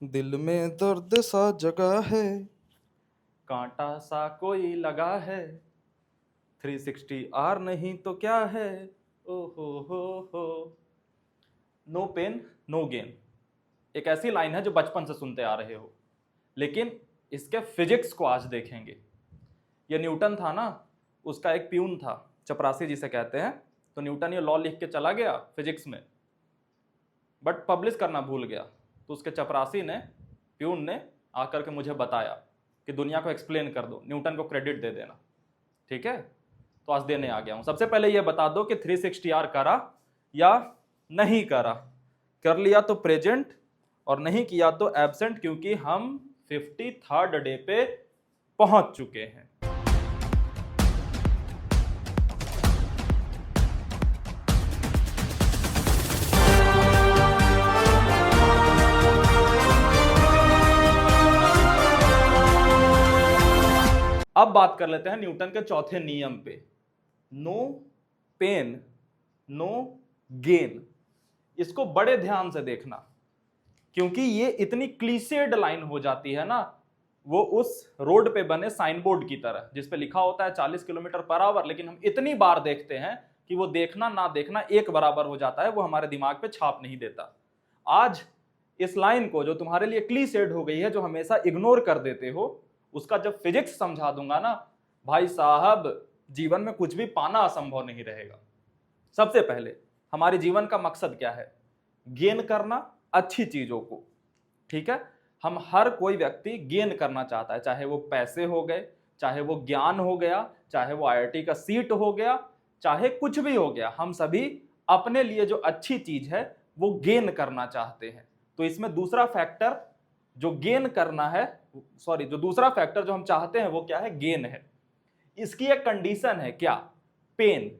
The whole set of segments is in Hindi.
दिल में दर्द सा जगा है। कांटा सा कोई लगा है। 360 आर नहीं तो क्या है। ओ हो। नो पेन नो गेन, एक ऐसी लाइन है जो बचपन से सुनते आ रहे हो, लेकिन इसके फिजिक्स को आज देखेंगे। ये न्यूटन था ना, उसका एक प्यून था, चपरासी जिसे कहते हैं। तो न्यूटन ये लॉ लिख के चला गया फिजिक्स में, बट पब्लिश करना भूल गया। तो उसके चपरासी ने, प्यून ने आकर के मुझे बताया कि दुनिया को एक्सप्लेन कर दो, न्यूटन को क्रेडिट दे देना। ठीक है, तो आज देने आ गया हूं। सबसे पहले यह बता दो कि 360 आर करा या नहीं करा। कर लिया तो प्रेजेंट और नहीं किया तो एब्सेंट, क्योंकि हम 53rd डे पे पहुंच चुके हैं। अब बात कर लेते हैं न्यूटन के चौथे नियम पे, नो पेन नो गेन। इसको बड़े ध्यान से देखना, क्योंकि ये इतनी क्लीसेड लाइन हो जाती है ना, वो उस रोड पे बने साइन बोर्ड की तरह जिस पे लिखा होता है 40 किलोमीटर पर आवर, लेकिन हम इतनी बार देखते हैं कि वो देखना ना देखना एक बराबर हो जाता है, वो हमारे दिमाग पे छाप नहीं देता। आज इस लाइन को, जो तुम्हारे लिए क्लीसेड हो गई है, जो हमेशा इग्नोर कर देते हो, उसका जब फिजिक्स समझा दूंगा ना भाई साहब, जीवन में कुछ भी पाना असंभव नहीं रहेगा। सबसे पहले हमारे जीवन का मकसद क्या है? गेन करना अच्छी चीजों को। ठीक है, हम हर कोई व्यक्ति गेन करना चाहता है, चाहे वो पैसे हो गए, चाहे वो ज्ञान हो गया, चाहे वो आईआईटी का सीट हो गया, चाहे कुछ भी हो गया। हम सभी अपने लिए जो अच्छी चीज है वो गेन करना चाहते हैं। तो इसमें दूसरा फैक्टर जो गेन करना है, सॉरी, जो दूसरा फैक्टर जो हम चाहते हैं वो क्या है? गेन है। इसकी एक कंडीशन है, क्या? पेन,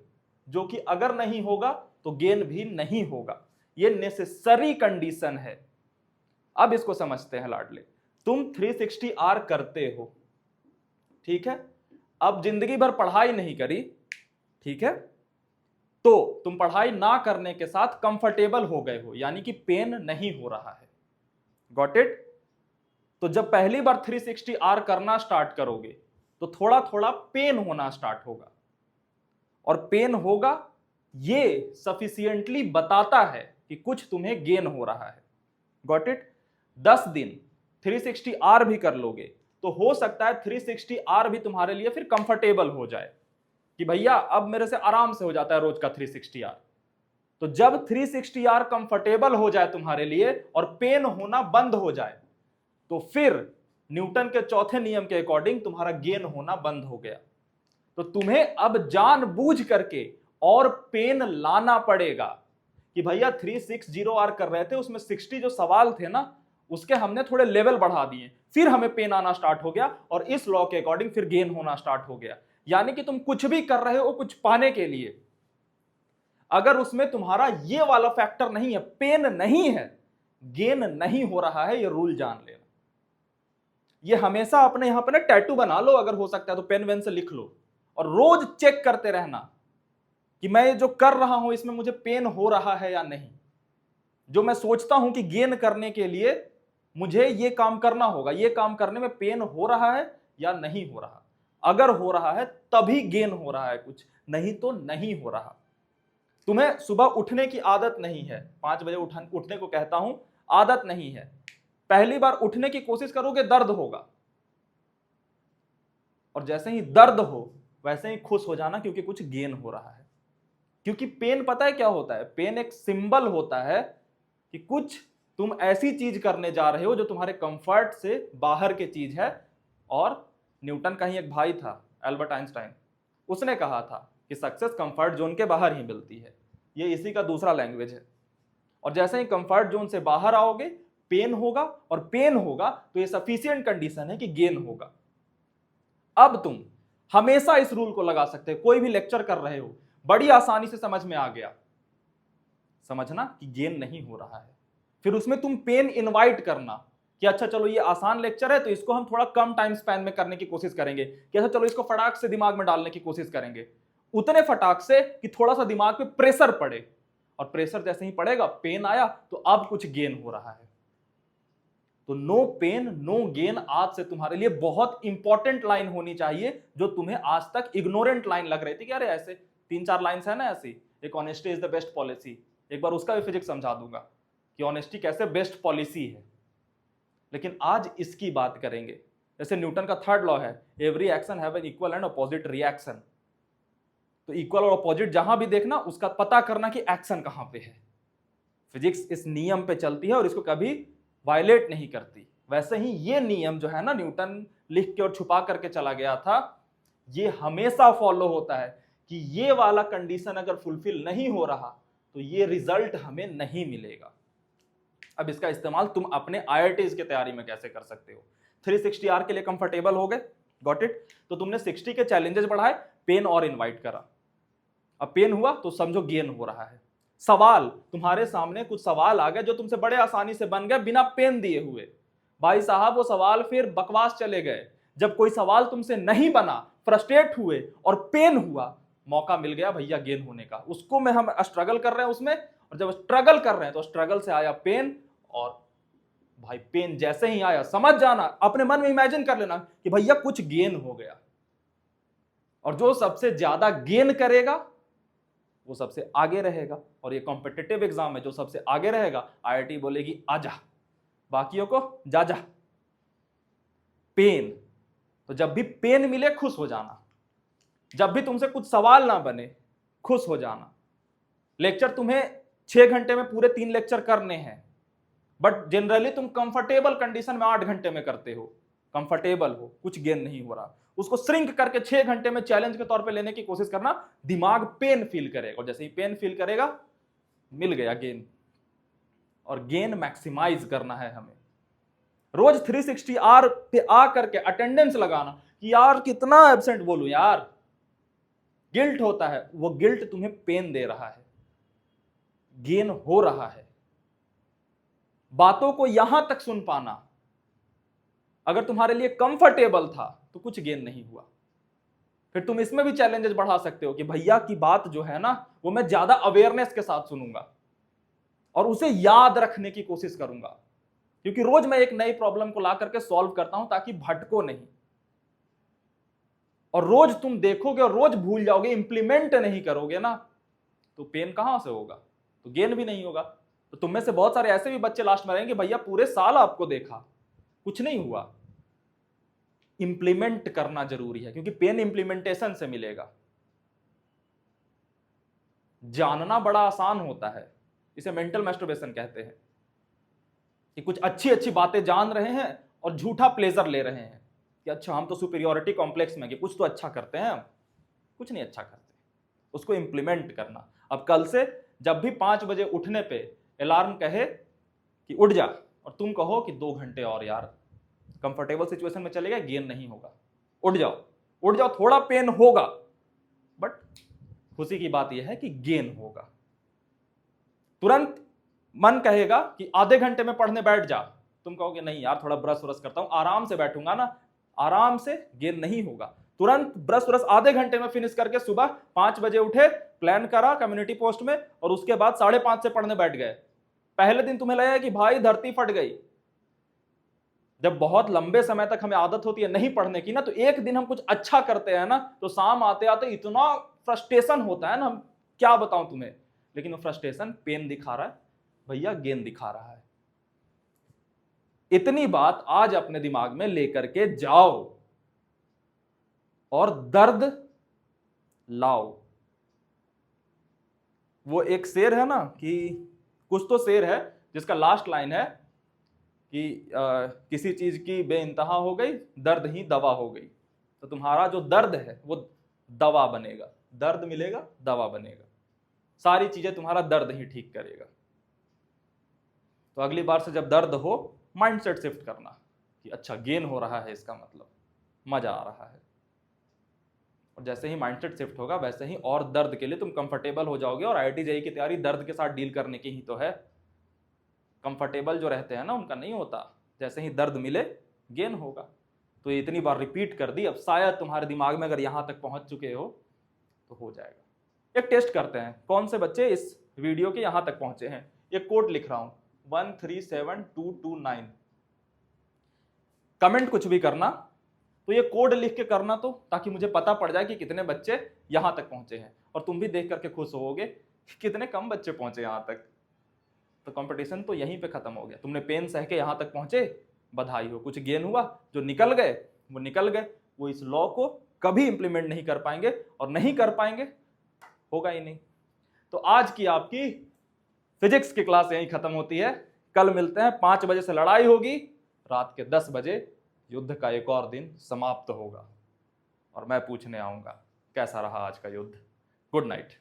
जो कि अगर नहीं होगा तो गेन भी नहीं होगा। ये नेसेसरी कंडीशन है। अब इसको समझते हैं लाडले। तुम 360 आर करते हो, ठीक है, अब जिंदगी भर पढ़ाई नहीं करी, ठीक है, तो तुम पढ़ाई ना करने के साथ कंफर्टेबल हो गए हो, यानी कि पेन नहीं हो रहा है। Got it? तो जब पहली बार 360 आर करना स्टार्ट करोगे तो थोड़ा थोड़ा पेन होना स्टार्ट होगा, और पेन होगा ये सफिशियंटली बताता है कि कुछ तुम्हें गेन हो रहा है। Got it? 10 दिन 360 आर भी कर लोगे तो हो सकता है 360 आर भी तुम्हारे लिए फिर कंफर्टेबल हो जाए कि भैया अब मेरे से आराम से हो जाता है रोज का 360 आर। तो जब 360 आर कंफर्टेबल हो जाए तुम्हारे लिए और पेन होना बंद हो जाए, तो फिर न्यूटन के चौथे नियम के अकॉर्डिंग तुम्हारा गेन होना बंद हो गया। तो तुम्हें अब जानबूझ करके और पेन लाना पड़ेगा कि भैया 360 आर कर रहे थे, उसमें 60 जो सवाल थे ना, उसके हमने थोड़े लेवल बढ़ा दिए, फिर हमें पेन आना स्टार्ट हो गया, और इस लॉ के अकॉर्डिंग फिर गेन होना स्टार्ट हो गया। यानी कि तुम कुछ भी कर रहे हो कुछ पाने के लिए, अगर उसमें तुम्हारा ये वाला फैक्टर नहीं है, पेन नहीं है, गेन नहीं हो रहा है, ये रूल जान लेना। ये हमेशा अपने यहां पर ना टैटू बना लो, अगर हो सकता है तो पेन वेन से लिख लो, और रोज चेक करते रहना कि मैं जो कर रहा हूं इसमें मुझे पेन हो रहा है या नहीं। जो मैं सोचता हूं कि गेन करने के लिए मुझे ये काम करना होगा, ये काम करने में पेन हो रहा है या नहीं हो रहा। अगर हो रहा है तभी गेन हो रहा है कुछ, नहीं तो नहीं हो रहा। तुम्हें सुबह उठने की आदत नहीं है, 5 बजे उठने को कहता हूं, आदत नहीं है, पहली बार उठने की कोशिश करोगे दर्द होगा, और जैसे ही दर्द हो वैसे ही खुश हो जाना, क्योंकि कुछ गेन हो रहा है। क्योंकि पेन पता है क्या होता है? पेन एक सिंबल होता है कि कुछ तुम ऐसी चीज करने जा रहे हो जो तुम्हारे कंफर्ट से बाहर की चीज है। और न्यूटन का ही एक भाई था, एल्बर्ट आइंस्टाइन, उसने कहा था कि सक्सेस कंफर्ट जोन के बाहर ही मिलती है। ये इसी का दूसरा लैंग्वेज है। और जैसे ही कंफर्ट जोन से बाहर आओगे पेन होगा, और पेन होगा तो ये सफिशिएंट कंडीशन है कि गेन होगा। अब तुम हमेशा इस रूल को लगा सकते हो, कोई भी लेक्चर कर रहे हो, बड़ी आसानी से समझ में आ गया, समझना कि गेन नहीं हो रहा है। फिर उसमें तुम पेन इनवाइट करना कि अच्छा चलो ये आसान लेक्चर है तो इसको हम थोड़ा कम टाइम स्पैन में करने की कोशिश करेंगे, कि अच्छा चलो इसको फटाक से दिमाग में डालने की कोशिश करेंगे, उतने फटाक से कि थोड़ा सा दिमाग पे प्रेशर पड़े, और प्रेशर जैसे ही पड़ेगा पेन आया तो अब कुछ गेन हो रहा है। तो नो पेन नो गेन आज से तुम्हारे लिए बहुत इंपॉर्टेंट लाइन होनी चाहिए, जो तुम्हें आज तक इग्नोरेंट लाइन लग रही थी कि अरे ऐसे 3-4 लाइन्स है ना ऐसी, एक honesty is the best policy, एक बार उसका भी फिजिक्स समझा दूंगा कि ऑनेस्टी कैसे बेस्ट पॉलिसी है। लेकिन आज इसकी बात करेंगे। जैसे न्यूटन का थर्ड लॉ है, every action have an equal and opposite reaction. तो इक्वल और अपोजिट जहां भी देखना उसका पता करना कि एक्शन कहां पे है। फिजिक्स इस नियम पे चलती है और इसको कभी वायलेट नहीं करती। वैसे ही ये नियम जो है ना, न्यूटन लिख के और छुपा करके चला गया था, ये हमेशा फॉलो होता है कि ये वाला कंडीशन अगर फुलफिल नहीं हो रहा तो ये रिजल्ट हमें नहीं मिलेगा। अब इसका इस्तेमाल तुम अपने IITs की तैयारी में कैसे कर सकते हो। 360R के लिए कंफर्टेबल हो गए, गॉट इट। तो तुमने 60 के चैलेंजेस बढ़ाए, पेन और इनवाइट करा। अब पेन हुआ तो समझो गेन हो रहा है। सवाल, तुम्हारे सामने कुछ सवाल आ गए जो तुमसे बड़े आसानी से बन गए बिना पेन दिए हुए। भाई साहब वो सवाल फिर बकवास चले गए। जब कोई सवाल तुमसे नहीं बना, फ्रस्ट्रेट हुए और पेन हुआ, मौका मिल गया भैया गेन होने का। उसको में हम स्ट्रगल कर रहे हैं उसमें, और जब स्ट्रगल कर रहे हैं तो स्ट्रगल से आया पेन, और भाई पेन जैसे ही आया समझ जाना, अपने मन में इमेजिन कर लेना कि भैया कुछ गेन हो गया। और जो सबसे ज्यादा गेन करेगा वो सबसे आगे रहेगा। और ये कॉम्पिटिटिव एग्जाम है, जो सबसे आगे रहेगा IIT बोलेगी आजा, बाकियों को जा जा। पेन, तो जब भी पेन मिले खुश हो जाना, जब भी तुमसे कुछ सवाल ना बने खुश हो जाना। लेक्चर तुम्हें 6 घंटे में पूरे 3 लेक्चर करने हैं, बट जनरली तुम कंफर्टेबल कंडीशन में 8 घंटे में करते हो। कंफर्टेबल हो, कुछ गेन नहीं हो रहा, उसको श्रिंक करके 6 घंटे में चैलेंज के तौर पे लेने की कोशिश करना। दिमाग पेन फील करेगा, और जैसे ही पेन फील करेगा मिल गया गेन। और गेन मैक्सिमाइज करना है हमें। रोज 360R पे आ करके अटेंडेंस लगाना कि यार कितना एब्सेंट बोलूं यार, गिल्ट होता है। वो गिल्ट तुम्हें पेन दे रहा है, गेन हो रहा है। बातों को यहां तक सुन पाना अगर तुम्हारे लिए कंफर्टेबल था तो कुछ गेन नहीं हुआ। फिर तुम इसमें भी चैलेंजेस बढ़ा सकते हो कि भैया की बात जो है ना वो मैं ज्यादा अवेयरनेस के साथ सुनूंगा और उसे याद रखने की कोशिश करूंगा, क्योंकि रोज मैं एक नई प्रॉब्लम को ला करके सॉल्व करता हूं ताकि भटको नहीं। और रोज तुम देखोगे और रोज भूल जाओगे, इंप्लीमेंट नहीं करोगे ना, तो पेन कहां से होगा, तो गेन भी नहीं होगा। तो तुम में से बहुत सारे ऐसे भी बच्चे लास्ट में रहेंगे, भैया पूरे साल आपको देखा कुछ नहीं हुआ। इंप्लीमेंट करना जरूरी है, क्योंकि पेन इंप्लीमेंटेशन से मिलेगा। जानना बड़ा आसान होता है, इसे मेंटल मैस्टरबेशन कहते हैं, कि कुछ अच्छी अच्छी बातें जान रहे हैं और झूठा प्लेजर ले रहे हैं कि अच्छा हम तो सुपीरियोरिटी कॉम्प्लेक्स में कि कुछ तो अच्छा करते हैं, हम कुछ नहीं अच्छा करते। उसको इंप्लीमेंट करना। अब कल से जब भी 5 बजे उठने पे अलार्म कहे कि उठ जा, और तुम कहो कि 2 घंटे और यार, कंफर्टेबल सिचुएशन में चलेगा, गेन नहीं होगा। उठ जाओ, उठ जाओ, थोड़ा पेन होगा बट खुशी की बात यह है कि गेन होगा। तुरंत मन कहेगा कि आधे घंटे में पढ़ने बैठ जा, तुम कहोगे नहीं यार थोड़ा ब्रश व्रश करता हूं, आराम से बैठूंगा ना, आराम से, गेन नहीं होगा। तुरंत ब्रश व्रश आधे घंटे में फिनिश करके सुबह 5 बजे उठे, प्लान करा कम्युनिटी पोस्ट में, और उसके बाद 5:30 से पढ़ने बैठ गए। पहले दिन तुम्हें लगेगा कि भाई धरती फट गई। जब बहुत लंबे समय तक हमें आदत होती है नहीं पढ़ने की ना, तो एक दिन हम कुछ अच्छा करते हैं ना, तो शाम आते आते इतना फ्रस्ट्रेशन होता है ना, हम क्या बताऊं तुम्हें। लेकिन वो फ्रस्ट्रेशन पेन दिखा रहा है, भैया गेन दिखा रहा है। इतनी बात आज अपने दिमाग में लेकर के जाओ और दर्द लाओ। वो एक शेर है ना, कि कुछ तो शेर है जिसका लास्ट लाइन है कि किसी चीज की बेइंतहा हो गई, दर्द ही दवा हो गई। तो तुम्हारा जो दर्द है वो दवा बनेगा, दर्द मिलेगा दवा बनेगा, सारी चीजें तुम्हारा दर्द ही ठीक करेगा। तो अगली बार से जब दर्द हो, माइंडसेट शिफ्ट करना कि अच्छा गेन हो रहा है, इसका मतलब मजा आ रहा है। और जैसे ही माइंडसेट शिफ्ट होगा वैसे ही और दर्द के लिए तुम कंफर्टेबल हो जाओगे। और IIT JEE की तैयारी दर्द के साथ डील करने की ही तो है। कंफर्टेबल जो रहते हैं ना उनका नहीं होता, जैसे ही दर्द मिले गेन होगा। तो ये इतनी बार रिपीट कर दी, अब शायद तुम्हारे दिमाग में अगर यहां तक पहुंच चुके हो तो हो जाएगा। एक टेस्ट करते हैं, कौन से बच्चे इस वीडियो के यहां तक पहुंचे हैं। एक कोड लिख रहा हूं 137229, कमेंट कुछ भी करना तो ये कोड लिख के करना, तो ताकि मुझे पता पड़ जाए कि कितने बच्चे यहां तक पहुंचे हैं, और तुम भी देख करके खुश होगे कि कितने कम बच्चे पहुंचे यहां तक। तो कंपटीशन तो यहीं पे खत्म हो गया। तुमने पेन सह के यहां तक पहुंचे, बधाई हो, कुछ गेन हुआ। जो निकल गए वो निकल गए, वो इस लॉ को कभी इंप्लीमेंट नहीं कर पाएंगे, और नहीं कर पाएंगे, होगा ही नहीं। तो आज की आपकी फिजिक्स की क्लास यहीं खत्म होती है। कल मिलते हैं, 5 बजे से लड़ाई होगी, रात के 10 बजे युद्ध का एक और दिन समाप्त होगा, और मैं पूछने आऊंगा कैसा रहा आज का युद्ध। Good night.